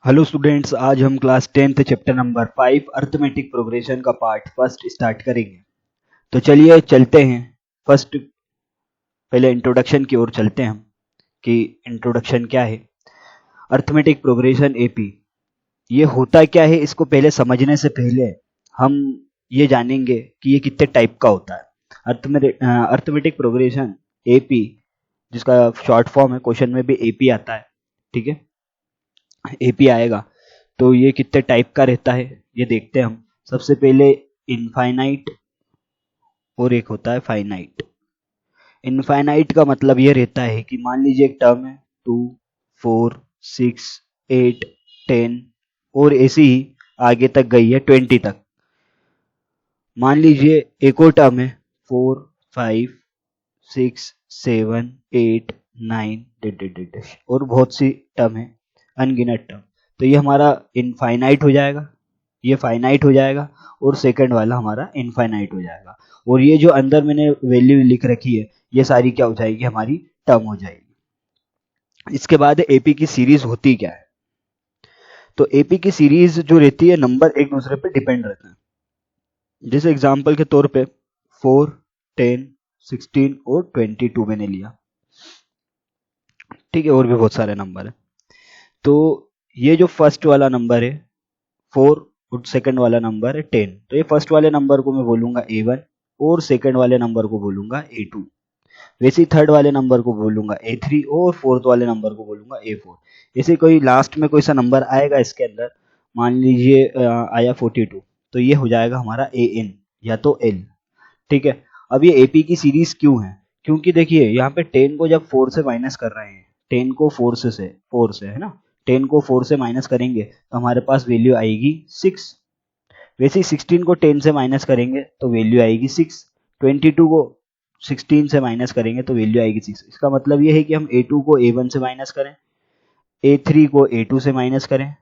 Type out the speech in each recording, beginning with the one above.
Hello students, आज हम class 10th chapter number 5 arithmetic progression का पार्ट फर्स्ट स्टार्ट करेंगे। तो चलिए चलते हैं। फर्स्ट पहले इंट्रोडक्शन की ओर चलते हैं हम कि इंट्रोडक्शन क्या है। अर्थमेटिक प्रोग्रेशन एपी ये होता क्या है, इसको पहले समझने से पहले हम ये जानेंगे कि ये कितने टाइप का होता है। अर्थमेटिक प्रोग्रेशन एपी, जिसका शॉर्ट फॉर्म है, क्वेश्चन में भी एपी आता है, ठीक है, एपी आएगा। तो ये कितने टाइप का रहता है ये देखते हैं हम। सबसे पहले इनफाइनाइट और एक होता है फाइनाइट। इनफाइनाइट का मतलब ये रहता है कि मान लीजिए एक टर्म है 2, 4, 6, 8, 10 और ऐसी ही आगे तक गई है 20 तक। मान लीजिए एक और टर्म है 4, 5, 6, 7, 8, 9 और बहुत सी टर्म है, अनगिनत टर्म। तो ये हमारा इनफाइनाइट हो जाएगा, ये फाइनाइट हो जाएगा और सेकंड वाला हमारा इनफाइनाइट हो जाएगा। और ये जो अंदर मैंने वैल्यू लिख रखी है ये सारी क्या हो जाएगी, हमारी टर्म हो जाएगी। इसके बाद एपी की सीरीज होती क्या है। तो एपी की सीरीज जो रहती है, नंबर एक दूसरे पे डिपेंड रहते हैं। जैसे एग्जांपल के तौर पे 4, 10, 16 और 22 मैंने लिया, ठीक है, और भी बहुत सारे नंबर है। तो ये जो फर्स्ट वाला नंबर है 4 और सेकंड वाला नंबर है 10, तो ये फर्स्ट वाले नंबर को मैं बोलूंगा A1 और सेकंड वाले नंबर को बोलूंगा A2। वैसे ही थर्ड वाले नंबर को बोलूंगा A3 और फोर्थ वाले नंबर को बोलूंगा A4। ऐसे कोई लास्ट में कोई सा नंबर आएगा इसके अंदर, मान लीजिए आया 42, तो ये हो जाएगा हमारा AN या तो L, ठीक है। अब ये AP की सीरीज क्यों है, क्योंकि देखिए यहाँ पे 10 को जब 4 से माइनस कर रहे हैं, 10 को 4 से है ना, 10 को 4 से माइनस करेंगे तो हमारे पास वैल्यू आएगी 6। वैसे ही 16 को 10 से माइनस करेंगे तो वैल्यू आएगी 6। 22 को 16 से माइनस करेंगे तो वैल्यू आएगी 6। इसका मतलब ये है कि हम A2 को A1 से माइनस करें, A3 को A2 से माइनस करें,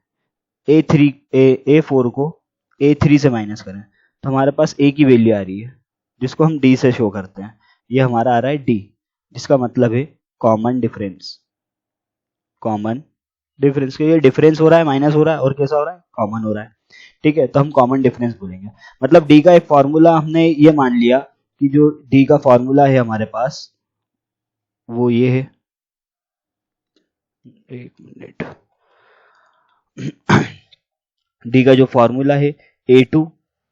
A4 को A3 से माइनस करें, तो हमारे पास A की वैल्यू आ रही है जिसको हम D से शो करते हैं। ये हमारा आ रहा है D, जिसका मतलब है कॉमन डिफरेंस। कॉमन डिफरेंस के लिए डिफरेंस हो रहा है, माइनस हो रहा है, और कैसा हो रहा है, कॉमन हो रहा है, ठीक है। तो हम कॉमन डिफरेंस बोलेंगे। मतलब डी का एक फॉर्मूला हमने ये मान लिया कि जो डी का फॉर्मूला है हमारे पास वो ये है, एक मिनट, डी का जो फॉर्मूला है A2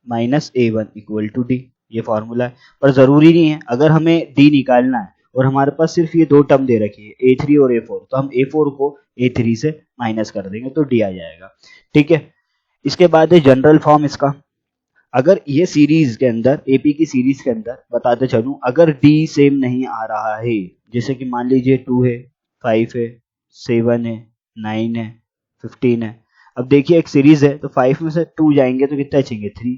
minus A1 equal to D, ये फॉर्मूला है। पर जरूरी नहीं है, अगर हमें डी निकालना है और हमारे पास सिर्फ ये दो टर्म दे रखी है A3 और A4, तो हम A4 को A3 से माइनस कर देंगे तो डी आ जाएगा, ठीक है। इसके बाद है जनरल फॉर्म इसका। अगर ये सीरीज के अंदर, एपी की सीरीज के अंदर बताते चलूं, अगर डी सेम नहीं आ रहा है, जैसे कि मान लीजिए 2 है, 5 है, 7 है, 9 है, 15 है। अब देखिए एक सीरीज है तो 5 में से 2 जाएंगे तो कितने बचेंगे 3,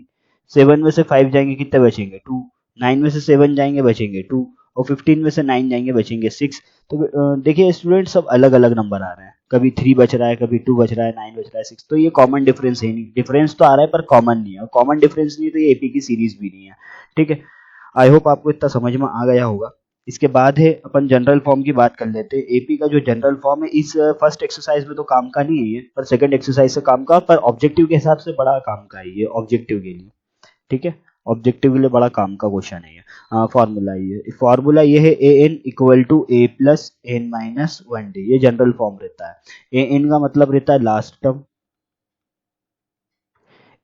7 में से 5 जाएंगे कितने बचेंगे 2, 9 में से 7 जाएंगे बचेंगे 2, और 15 में से 9 जाएंगे बचेंगे 6। तो देखिए स्टूडेंट सब अलग अलग नंबर आ रहे हैं, कभी 3 बच रहा है, कभी 2 बच रहा है, 9 बच रहा है, 6। तो ये कॉमन डिफरेंस है नहीं, डिफरेंस तो आ रहा है पर कॉमन नहीं है, और कॉमन डिफरेंस नहीं है तो ये एपी की सीरीज भी नहीं है, ठीक है। आई होप आपको इतना समझ में आ गया होगा। इसके बाद है अपन जनरल फॉर्म की बात कर लेते हैं। एपी का जो जनरल फॉर्म है इस फर्स्ट एक्सरसाइज में तो काम का नहीं है ये, पर सेकंड एक्सरसाइज से काम का, पर ऑब्जेक्टिव के हिसाब से बड़ा काम का है ये, ऑब्जेक्टिव के लिए, ठीक है। ऑब्जेक्टिव के लिए बड़ा काम का क्वेश्चन है ये। फॉर्मूला ये है A N equal to A plus N minus 1 D, ये जनरल फॉर्म रहता है। ए एन का मतलब रहता है लास्ट टर्म,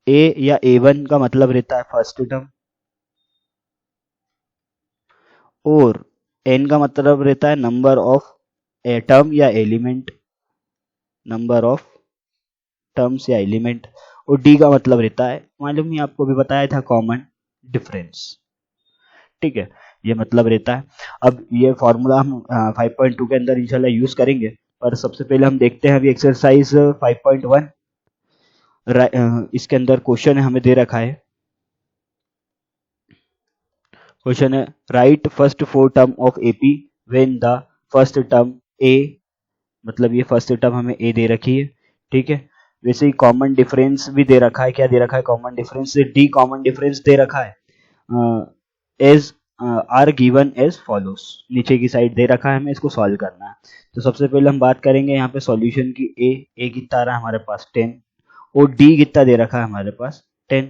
ए या ए वन का मतलब रहता है फर्स्ट टर्म, और एन का मतलब रहता है नंबर ऑफ टर्म या एलिमेंट, नंबर ऑफ टर्म्स या एलिमेंट, और डी का मतलब रहता है, मालूम ही आपको भी बताया था, कॉमन डिफरेंस, ठीक है। ये मतलब रहता है। अब ये फॉर्मूला हम 5.2 के अंदर इंशाल्लाह यूज करेंगे, पर सबसे पहले हम देखते हैं अभी एक्सरसाइज 5.1। इसके अंदर क्वेश्चन है, हमें दे रखा है, क्वेश्चन है write first 4 term of AP when the first term A, मतलब ये फर्स्ट टर्म हमें ए दे रखी है, ठीक है। वैसे ही कॉमन डिफरेंस भी दे रखा है, क्या दे रखा है, common difference, D common difference दे रखा है as are given as follows, नीचे की साइड दे रखा है, हमें इसको सॉल्व करना है। तो सबसे पहले हम बात करेंगे यहाँ पे सॉल्यूशन की। ए कितना आ रहा है हमारे पास 10 और डी कितना दे रखा है हमारे पास 10।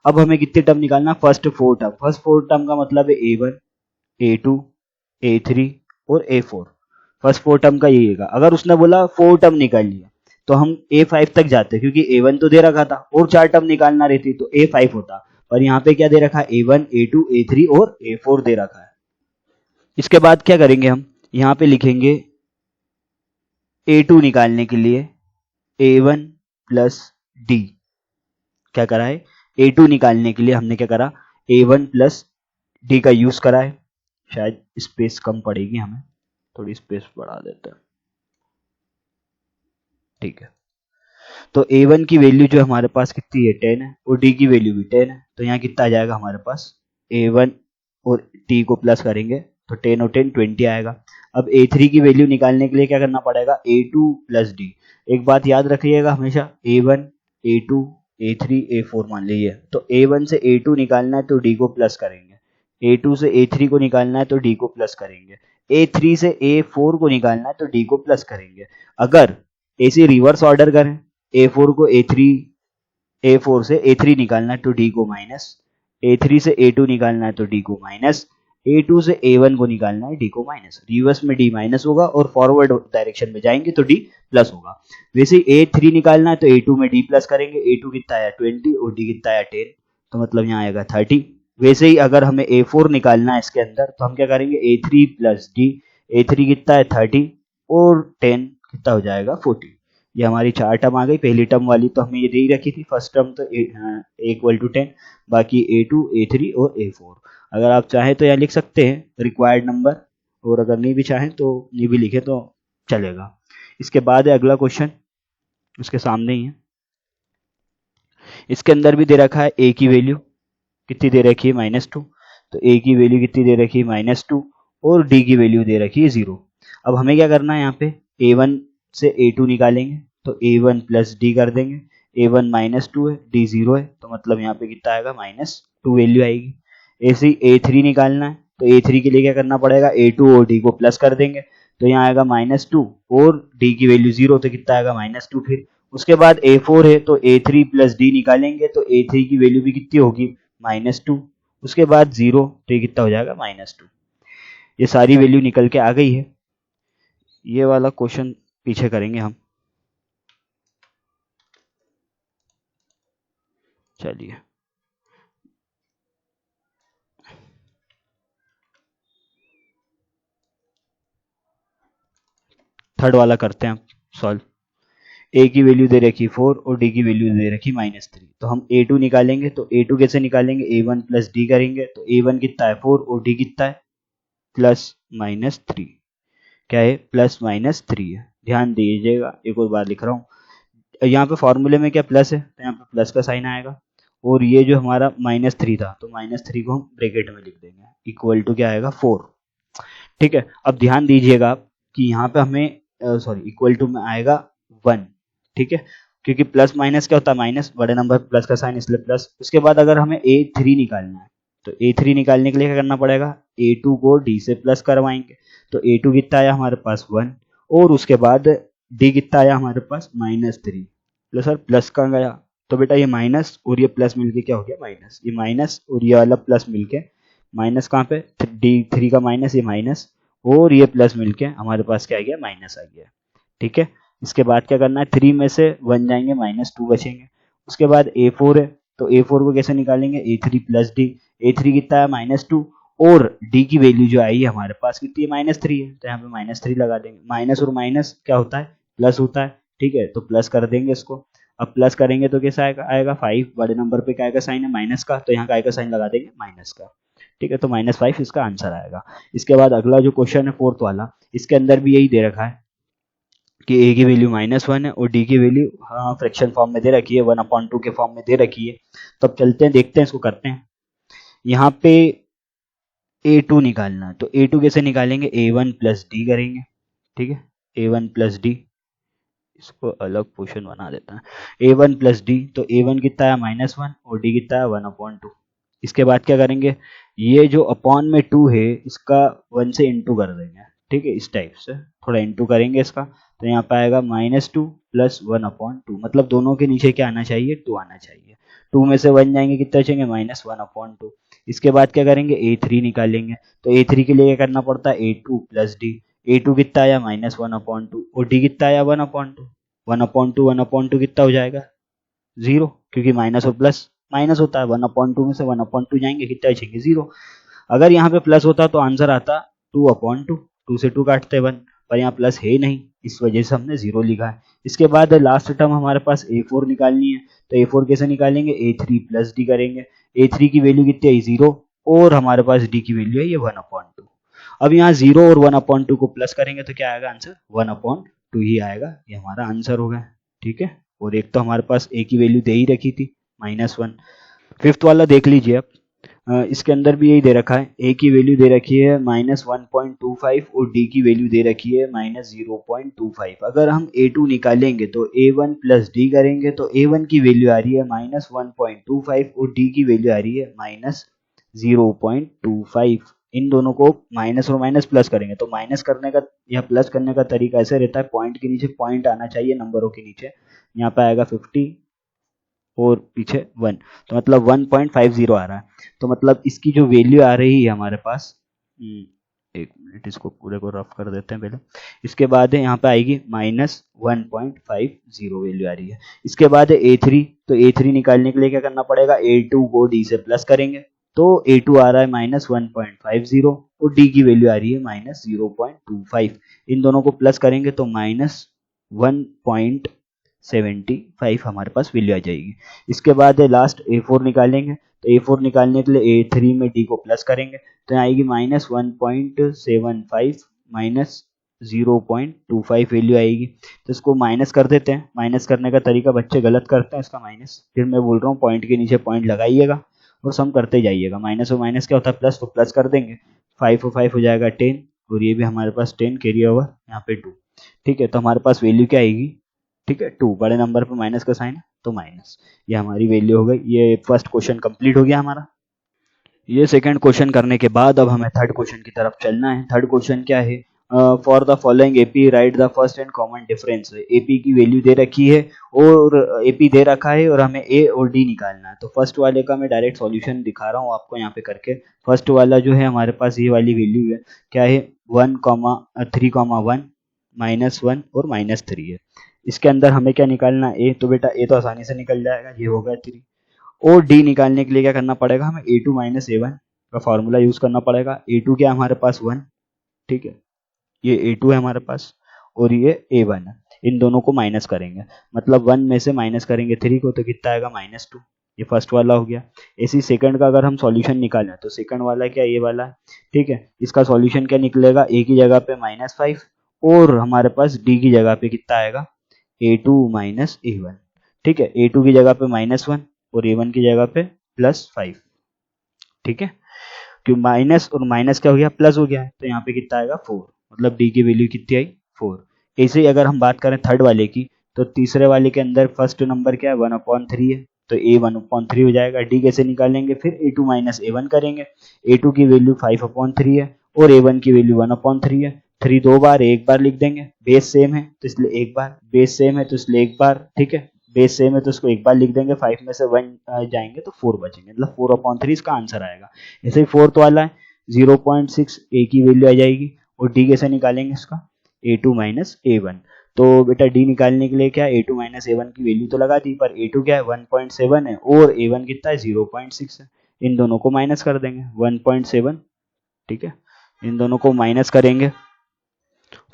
अब हमें कितने टर्म निकालना, first four term. First four term का मतलब है A1 A2 A3 और A4। फर्स्ट फोर टर्म का यही है। अगर उसने बोला फोर टर्म निकाल लिया तो हम A5 तक जाते, क्योंकि A1 तो दे रखा था और चार टर्म निकालना रहती तो A5 होता, और यहाँ पे क्या दे रखा है A1 A2 A3 और A4 दे रखा है। इसके बाद क्या करेंगे, हम यहाँ पे लिखेंगे A2 निकालने के लिए A1 प्लस डी। क्या करा है, A2 निकालने के लिए हमने क्या करा, A1 प्लस डी का यूज करा है। शायद स्पेस कम पड़ेगी, हमें थोड़ी स्पेस बढ़ा देते हैं, ठीक है। तो A1 की वैल्यू जो हमारे पास कितनी है 10 है, और D की वैल्यू भी 10 है। तो यहाँ कितना आ जाएगा हमारे पास, A1 और T को प्लस करेंगे तो 10 और 10 20 आएगा। अब A3 की वैल्यू निकालने के लिए क्या करना पड़ेगा, A2 प्लस D। एक बात याद रखिएगा हमेशा, A1 A2 A3 A4 मान लीजिए, तो A1 से A2 निकालना है तो D को प्लस करेंगे, A2 से A3 को निकालना है तो D को प्लस करेंगे, A3 से A4 को निकालना है तो D को प्लस करेंगे। अगर ऐसे रिवर्स ऑर्डर करें, A4 को A3, A4 से A3 निकालना है तो D को माइनस, A3 से A2 निकालना है तो D को माइनस, A2 से A1 को निकालना है D को माइनस। रिवर्स में D माइनस होगा और फॉरवर्ड डायरेक्शन में जाएंगे तो D प्लस होगा। वैसे A3 निकालना है तो A2 में D प्लस करेंगे, A2 कितना आया 20 और D कितना आया 10, तो मतलब यहाँ आएगा 30। वैसे ही अगर हमें A4 निकालना है इसके अंदर तो हम क्या करेंगे, A3 प्लस D, A3 कितना है 30 और 10 कितना हो जाएगा 40। ये हमारी चार टर्म आ गई। पहली टर्म वाली तो हमने ये दे रखी थी, फर्स्ट टर्म तो A=10, बाकी A2 A3 और A4। अगर आप चाहें तो यहाँ लिख सकते हैं रिक्वायर्ड नंबर, और अगर नहीं भी चाहें तो नहीं भी लिखे तो चलेगा। इसके बाद है अगला क्वेश्चन, उसके सामने ही है। इसके अंदर भी दे रखा है A की वैल्यू कितनी दे रखी है -2, तो A की वैल्यू कितनी दे रखी है -2 और D की वैल्यू दे रखी है 0। अब हमें क्या करना है, यहाँ पे A1 से A2 निकालेंगे तो A1 प्लस D कर देंगे, A1 -2 है D 0 है, तो मतलब यहाँ पे कितना आएगा -2 वैल्यू आएगी। ऐसे ही A3 निकालना है तो A3 के लिए क्या करना पड़ेगा, A2 और D को प्लस कर देंगे तो यहाँ आएगा -2 और D की वैल्यू 0, तो कितना आएगा -2 फिर। उसके बाद A4 है तो A3 प्लस D निकालेंगे तो A3 की वैल्यू भी कितनी होगी -2, उसके बाद 0, तो ये कितना हो जाएगा -2। ये सारी वैल्यू निकल के आ गई है। ये वाला क्वेश्चन पीछे करेंगे हम, चलिए थर्ड वाला करते हैं सॉल्व। A की वैल्यू दे रखी 4 और D की वैल्यू दे रखी -3, तो हम A2 निकालेंगे तो A2 कैसे निकालेंगे, A1 प्लस D करेंगे तो A1 कितना है 4 और D कितना है +-3, क्या है +-3 है। ध्यान दीजिएगा, एक और बार लिख रहा हूँ, यहाँ पे फॉर्मूले में क्या प्लस है तो यहाँ पे प्लस का साइन आएगा, और ये जो हमारा -3 था तो -3 को हम ब्रैकेट में लिख देंगे, इक्वल टू क्या आएगा 4। ठीक है, अब ध्यान दीजिएगा आप कि यहाँ पे हमें इक्वल टू में आएगा 1, ठीक है, क्योंकि प्लस माइनस क्या होता है माइनस, बड़े नंबर प्लस का साइन इसलिए प्लस। उसके बाद अगर हमें A3 निकालना है तो A3 निकालने के लिए क्या करना पड़ेगा, A2 को D से प्लस करवाएंगे तो A2 कितना आया हमारे पास 1, और उसके बाद D कितना आया हमारे पास -3। तो सर प्लस कहाँ गया, तो बेटा ये माइनस और ये प्लस मिलके क्या हो गया माइनस, ये माइनस और ये वाला प्लस मिलके माइनस कहाँ पे D3 का माइनस, ये माइनस और ये प्लस मिलके हमारे पास क्या आ गया माइनस आ गया। ठीक है, इसके बाद क्या करना है, 3 में से 1 जाएंगे -2 बचेंगे। उसके बाद A4 है तो A4 को कैसे निकालेंगे, A3 प्लस D, A3 कितना है -2 और D की वैल्यू जो आई है हमारे पास कितनी है -3 है, तो यहाँ पे -3 लगा देंगे। माइनस और माइनस क्या होता है प्लस होता है, ठीक है, तो प्लस कर देंगे इसको। अब प्लस करेंगे तो कैसा आएगा 5, बड़े नंबर पे क्या का साइन है माइनस का, तो यहाँ का साइन लगा देंगे माइनस का, ठीक है, तो -5 इसका आंसर आएगा। इसके बाद अगला जो क्वेश्चन है फोर्थ वाला, इसके अंदर भी यही दे रखा है कि A की वैल्यू -1 है और D की वैल्यू फ्रैक्शन फॉर्म में दे रखी है, 1/2 के फॉर्म में दे रखी है। तो अब चलते हैं देखते हैं इसको करते हैं। यहाँ पे A2 निकालना है तो A2 कैसे निकालेंगे, A1 प्लस D करेंगे, ठीक है, A1 प्लस D, इसको अलग पोर्शन बना देता है, A1 प्लस D, तो A1 कितना है -1 और D कितना है 1/2। इसके बाद क्या करेंगे, ये जो अपॉन में 2 है इसका 1 से इंटू कर देंगे, ठीक है, इस टाइप से थोड़ा इंटू करेंगे इसका, तो यहाँ पे आएगा -2 प्लस 1/2, मतलब दोनों के नीचे क्या आना चाहिए, 2 आना चाहिए। 2 में से 1 जाएंगे, कितना बचेंगे, -1/2। इसके बाद क्या करेंगे, A3 निकालेंगे, तो A3 के लिए क्या करना पड़ता है, A2 प्लस D। A2 कितना आया, -1/2, और D कितना आया, 1/2। 1/2 1/2 कितना हो जाएगा, 0, क्योंकि माइनस और प्लस माइनस होता है, 1/2 में से 1/2 जाएंगे, कितना बचेंगे, 0। अगर यहाँ पे प्लस होता तो आंसर आता 2/2, 2 से 2 काटते 1, पर यहाँ प्लस है ही नहीं, इस वजह से हमने 0 लिखा है। इसके बाद लास्ट टर्म हमारे पास A4 निकालनी है, तो A4 कैसे निकालेंगे, A3 प्लस D करेंगे। A3 की वैल्यू कितनी है, 0, और हमारे पास D की वैल्यू है ये 1/2। अब यहाँ 0 और 1/2 को प्लस करेंगे तो क्या आएगा आंसर, 1/2 ही आएगा, ये हमारा आंसर होगा, ठीक है। और एक तो हमारे पास A की वैल्यू दे ही रखी थी, -1। फिफ्थ वाला देख लीजिए आप, इसके अंदर भी यही दे रखा है, A की वैल्यू दे रखी है -1.25 और D की वैल्यू दे रखी है -0.25। अगर हम A2 निकालेंगे तो A1 प्लस D करेंगे, तो A1 की वैल्यू आ रही है -1.25 और D की वैल्यू आ रही है -0.25। इन दोनों को माइनस और माइनस प्लस करेंगे, तो माइनस करने का या प्लस करने का तरीका ऐसे रहता है, पॉइंट के नीचे पॉइंट आना चाहिए नंबरों के नीचे, यहाँ पे आएगा 50 और पीछे 1, तो मतलब 1.50 आ रहा है। तो मतलब इसकी जो वैल्यू आ रही है हमारे पास, एक मिनट इसको पूरे को रफ कर देते हैं पहले, इसके बाद है यहाँ पे आएगी -1.50 वैल्यू आ रही है। इसके बाद है A3, तो A3 निकालने के लिए क्या करना पड़ेगा, A2 को D से प्लस करेंगे, तो A2 आ रहा है -1.50 और D की वैल्यू आ रही है -0.25। इन दोनों को प्लस करेंगे तो -1.75 हमारे पास वैल्यू आ जाएगी। इसके बाद लास्ट A4 निकालेंगे, तो A4 निकालने के लिए A3 में D को प्लस करेंगे, तो आएगी -1.75 -0.25 वैल्यू आएगी। तो इसको माइनस कर देते हैं, माइनस करने का तरीका बच्चे गलत करते हैं इसका माइनस, फिर मैं बोल रहा हूँ पॉइंट के नीचे पॉइंट लगाइएगा और सम करते जाइएगा। माइनस और माइनस क्या होता है, प्लस, तो प्लस कर देंगे, 5 और 5 हो जाएगा 10, और ये भी हमारे पास 10 कैरी ओवर यहाँ पे 2, ठीक है। तो हमारे पास वैल्यू क्या आएगी, ठीक है, 2, बड़े नंबर पे माइनस का साइन है तो माइनस, ये हमारी वैल्यू हो गई। ये फर्स्ट क्वेश्चन कंप्लीट हो गया हमारा। ये सेकंड क्वेश्चन करने के बाद अब हमें थर्ड क्वेश्चन की तरफ चलना है। थर्ड क्वेश्चन क्या है, for the following AP right the first and common difference. AP की वैल्यू दे रखी है और एपी दे रखा है और हमें ए और डी निकालना है। तो फर्स्ट वाले का मैं डायरेक्ट सॉल्यूशन दिखा रहा हूँ आपको यहाँ पे करके। फर्स्ट वाला जो है हमारे पास ये वाली वैल्यू है, क्या है, 1,3,1 -1 और -3 है। इसके अंदर हमें क्या निकालना है, ए, तो बेटा ए तो आसानी से निकल जाएगा, ये हो गया 3। और डी निकालने के लिए क्या करना पड़ेगा, हमें A2 माइनस A1 का फॉर्मूला यूज करना पड़ेगा। A2 क्या है हमारे पास 1, ठीक है, ये A2 है हमारे पास और ये A1 है। इन दोनों को माइनस करेंगे, मतलब 1 में से माइनस करेंगे 3 को, तो कितना आएगा -2। ये फर्स्ट वाला हो गया। इसी सेकंड का अगर हम सॉल्यूशन निकालें तो सेकंड वाला क्या, ये वाला है, ठीक है। इसका सॉल्यूशन क्या निकलेगा, A की जगह पे -5 और हमारे पास D की जगह पे कितना आएगा, A2 माइनस A1, ठीक है। A2 की जगह पे -1 और A1 की जगह पे +5, ठीक है। क्यों माइनस और माइनस क्या हो गया, प्लस हो गया है, तो यहाँ पे कितना आएगा 4, मतलब डी की वैल्यू कितनी आई 4। ऐसे ही अगर हम बात करें थर्ड वाले की, तो तीसरे वाले के अंदर फर्स्ट नंबर क्या है, 1/3 है, तो A 1/3 हो जाएगा। डी कैसे निकालेंगे, फिर A2 माइनस A1 करेंगे। A2 की वैल्यू 5/3 है और A1 की वैल्यू 1/3 है। 3 दो बार, एक बार लिख देंगे, बेस सेम है तो इसलिए एक बार, बेस सेम है तो इसलिए एक बार, ठीक है, बेस सेम है तो इसको एक बार लिख देंगे। 5 में से 1 जाएंगे तो 4 बचेंगे, मतलब 4/3 इसका आंसर आएगा। ऐसे ही फोर्थ वाला है 0.6, ए की वैल्यू आ जाएगी। और डी कैसे निकालेंगे इसका, A2 माइनस A1। तो बेटा डी निकालने के लिए क्या, A2 माइनस A1 की वैल्यू तो लगा दी, पर A2 क्या है 1.7 है और A1 कितना है 0.6 है। इन दोनों को माइनस कर देंगे, 1.7, ठीक है, इन दोनों को माइनस करेंगे।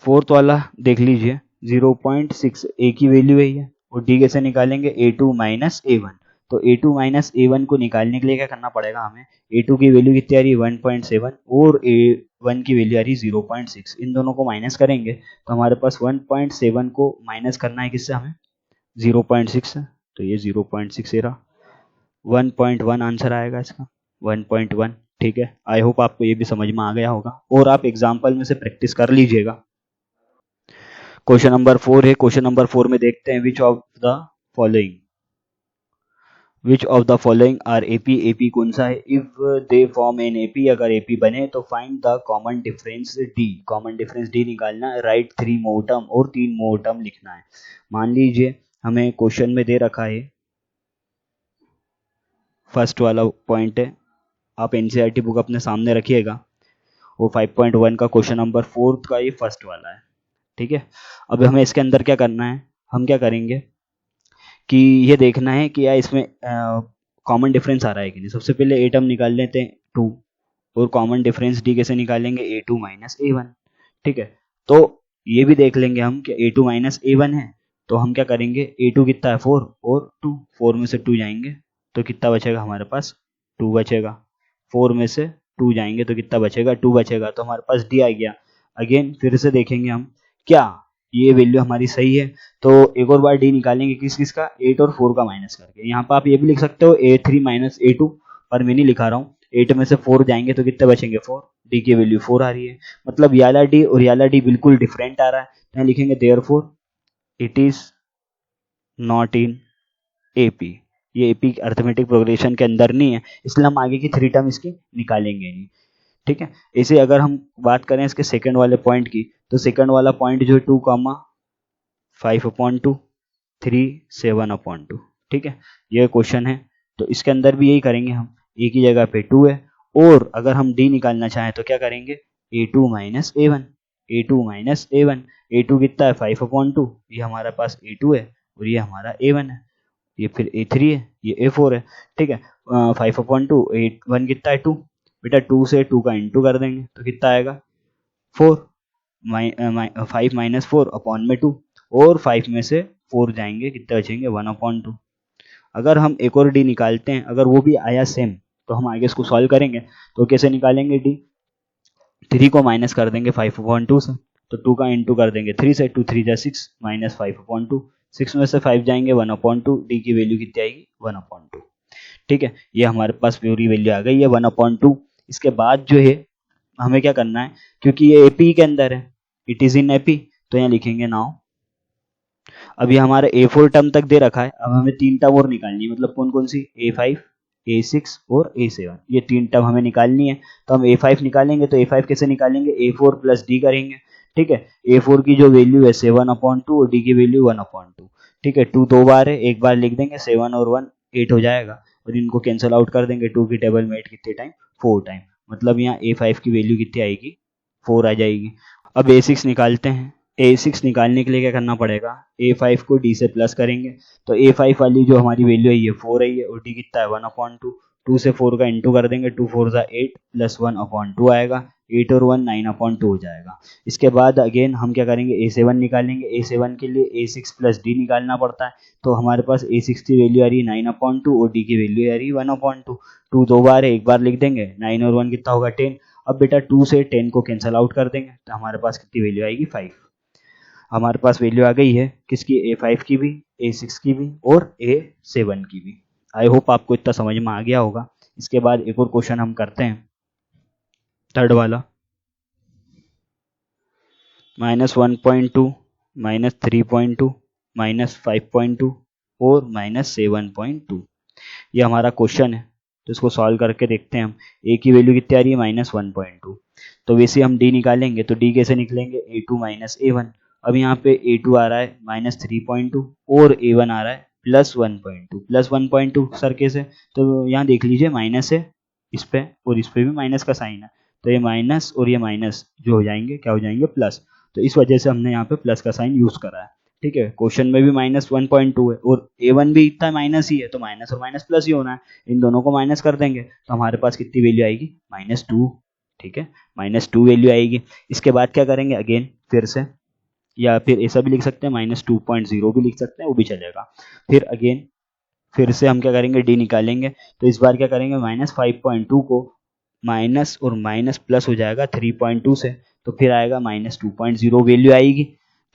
फोर्थ वाला देख लीजिए 0.6, ए की वैल्यू है और डी कैसे निकालेंगे, A2 माइनस A1। तो A2 माइनस A1 को निकालने के लिए क्या करना पड़ेगा हमें, A2 की वैल्यू कितनी आ रही है 1.7 और A1 की वैल्यू आ रही है 0.6। इन दोनों को माइनस करेंगे तो हमारे पास 1.7 को माइनस करना है किससे, हमें 0.6 से, तो ये 0.6 रहा, 1.1 आंसर आएगा इसका, 1.1, ठीक है। आई होप आपको ये भी समझ में आ गया होगा और आप एग्जाम्पल में से प्रैक्टिस कर लीजिएगा। क्वेश्चन नंबर 4 है। क्वेश्चन नंबर 4 में देखते हैं, which of the following which of the following are AP, AP कौन सा है? If they form an AP, अगर एपी बने तो find the common difference D, common difference D निकालना है, राइट 3 मोर टर्म और 3 मोर टर्म लिखना है। मान लीजिए हमें क्वेश्चन में दे रखा है, फर्स्ट वाला पॉइंट है, आप एनसीईआरटी बुक अपने सामने रखिएगा, वो 5.1 का क्वेश्चन नंबर 4 का ये फर्स्ट वाला है, ठीक है। अब हमें इसके अंदर क्या करना है, हम क्या करेंगे कि ये देखना है कि यार इसमें कॉमन डिफरेंस आ रहा है कि नहीं। सबसे पहले ए टर्म निकाल लेते हैं 2, और कॉमन डिफरेंस डी कैसे निकालेंगे, a2 माइनस a1, ठीक है। तो ये भी देख लेंगे हम कि a2 माइनस a1 है, तो हम क्या करेंगे, a2 कितना है 4 और 2, 4 में से 2 जाएंगे तो कितना बचेगा हमारे पास, 2 बचेगा, 4 में से 2 जाएंगे तो कितना बचेगा, 2 बचेगा, तो हमारे पास डी आ गया। अगेन फिर से देखेंगे हम क्या ये वैल्यू हमारी सही है, तो एक और बार डी निकालेंगे, किस किस का, 8 और 4 का माइनस करके। यहाँ पर आप ये भी लिख सकते हो a3 माइनस a2, पर मैं नहीं लिखा रहा हूँ। 8 में से 4 जाएंगे तो कितने बचेंगे 4, डी की वैल्यू 4 आ रही है, मतलब याला डी और याला डी बिल्कुल डिफरेंट आ रहा है। तो यहाँ लिखेंगे therefore it is not in AP, ये एपी अर्थमेटिक प्रोग्रेशन के अंदर नहीं है, इसलिए हम आगे की 3 टर्म इसकी निकालेंगे नहीं, ठीक है। इसे अगर हम बात करें इसके सेकंड वाले पॉइंट की, तो सेकंड वाला पॉइंट जो है 2,5/2 3/7/2, ठीक है, ये क्वेश्चन है। तो इसके अंदर भी यही करेंगे हम, ए की जगह पे 2 है, और अगर हम डी निकालना चाहें तो क्या करेंगे, a2 minus a1, a2 minus a1, a2 कितना है 5/2, ये हमारे पास a2 है और ये हमारा a1 है, ये फिर a3 है, ये a4 है, ठीक है। 5/2, 1 कितना है 2, बेटा 2 से 2 का इंटू कर देंगे तो कितना आएगा 4, 5 माइनस 4 अपॉन में 2, और 5 में से 4 जाएंगे कितने बचेंगे 1/2। अगर हम एक और डी निकालते हैं, अगर वो भी आया सेम, तो हम आगे इसको सॉल्व करेंगे। तो कैसे निकालेंगे डी, 3 को माइनस कर देंगे 5/2 से, तो 2 का इंटू कर देंगे 3 से, 2 3 6 माइनस 5/2, 6 में से 5 जाएंगे 1/2, डी की वैल्यू कितनी आएगी 1/2, ठीक है। ये हमारे पास पूरी वैल्यू आ गई है 1/2। इसके बाद जो है हमें क्या करना है, क्योंकि ये एपी के अंदर है, इट इज इन एपी, तो यहाँ लिखेंगे नाउ, अभी हमारा a4 टर्म तक दे रखा है, अब हमें 3 टर्म और निकालनी है, मतलब कौन कौन सी, a5 a6 और a7, ये 3 टर्म हमें निकालनी है। तो हम a5 निकालेंगे, तो a5 कैसे निकालेंगे, a4 प्लस डी करेंगे, ठीक है। a4 की जो वैल्यू है 7/2 और डी की वैल्यू 1/2, ठीक है। 2 2 बार है, एक बार लिख देंगे, 7 और 1 8 हो जाएगा, और इनको कैंसिल आउट कर देंगे, 2 की टेबल में 8 कितने टाइम 4 टाइम, मतलब यहाँ a5 की वैल्यू कितनी आएगी 4 आ जाएगी। अब a6 निकालते हैं, a6 निकालने के लिए क्या करना पड़ेगा, a5 को d से प्लस करेंगे, तो a5 वाली जो हमारी वैल्यू है ये 4 है, ये और d कितना है 1/2, 2 से 4 का इंटू कर देंगे, 2 4 8 प्लस 1/2 आएगा, 8 और 1 9/2 हो जाएगा। इसके बाद अगेन हम क्या करेंगे, a7 निकालेंगे, a7 के लिए a6 प्लस d निकालना पड़ता है, तो हमारे पास a6 की वैल्यू आ रही है 9/2 और d की वैल्यू आ रही है 1/2, 2 2 बार है, एक बार लिख देंगे, 9 और 1 कितना होगा 10। अब बेटा 2 से 10 को कैंसिल आउट कर देंगे, तो हमारे पास कितनी वैल्यू आएगी 5। हमारे पास वैल्यू आ गई है किसकी, a5 की भी, a6 की भी और a7 की भी। आई होप आपको इतना समझ में आ गया होगा। इसके बाद एक और क्वेश्चन हम करते हैं, थर्ड वाला, -1.2 -3.2 -5.2 और -7.2, ये हमारा क्वेश्चन है। तो इसको सॉल्व करके देखते हैं हम, a की वैल्यू कितनी आ रही है -1.2, तो वैसे हम d निकालेंगे, तो d कैसे निकलेंगे, a2 माइनस a1। अब यहाँ पे a2 आ रहा है -3.2 और a1 आ रहा है +1.2, +1.2 सर कैसे, तो यहाँ देख लीजिए माइनस है इस पे और इस पे भी माइनस का साइन है, तो ये माइनस और ये माइनस जो हो जाएंगे क्या हो जाएंगे प्लस, तो इस वजह से हमने यहाँ पे प्लस का साइन यूज करा है, ठीक है। क्वेश्चन में भी -1.2 है और a1 भी इतना माइनस ही है, तो माइनस और माइनस प्लस ही होना है, इन दोनों को माइनस कर देंगे तो हमारे पास कितनी वैल्यू आएगी -2, ठीक है, -2 वैल्यू आएगी। इसके बाद क्या करेंगे, अगेन फिर से, या फिर ऐसा भी लिख सकते हैं -2.0 भी लिख सकते हैं, वो भी चलेगा। फिर अगेन फिर से हम क्या करेंगे, डी निकालेंगे, तो इस बार क्या करेंगे, -5.2 को माइनस और माइनस प्लस हो जाएगा 3.2 से, तो फिर आएगा -2.0 वैल्यू आएगी।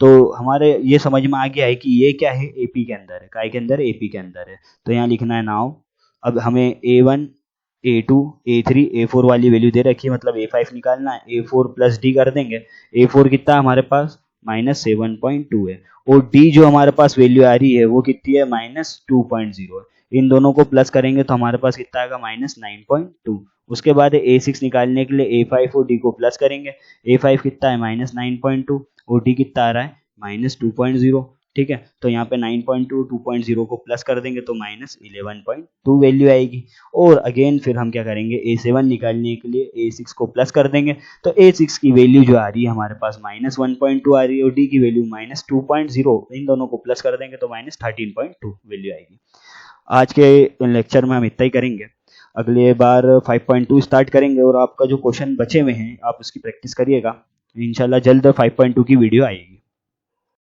तो हमारे ये समझ में आ गया है कि ये क्या है, एपी के अंदर है, काय के अंदर है, एपी के अंदर है। तो यहाँ लिखना है नाउ, अब हमें a1 a2 a3 a4 वाली वैल्यू दे रखी है, मतलब a5 निकालना है, a4 प्लस डी कर देंगे, a4 कितना हमारे पास -7.2 है, और d जो हमारे पास वैल्यू आ रही है वो कितनी है -2.0 है, इन दोनों को प्लस करेंगे तो हमारे पास कितना आएगा -9.2। उसके बाद A6 निकालने के लिए A5 और D को प्लस करेंगे। A5 कितना है -9.2 और D कितना आ रहा है -2.0। ठीक है, तो यहाँ पे 9.2 2.0 को प्लस कर देंगे तो -11.2 वैल्यू आएगी। और अगेन फिर हम क्या करेंगे, A7 निकालने के लिए A6 को प्लस कर देंगे तो A6 की वैल्यू जो आ रही है हमारे पास -1.2 आ रही है और D की वैल्यू -2.0, इन दोनों को प्लस कर देंगे तो -13.2 वैल्यू आएगी। आज के लेक्चर में हम इतना ही करेंगे, अगले बार 5.2 स्टार्ट करेंगे और आपका जो क्वेश्चन बचे हुए हैं आप उसकी प्रैक्टिस करिएगा। इंशाल्लाह जल्द 5.2 की वीडियो आएगी।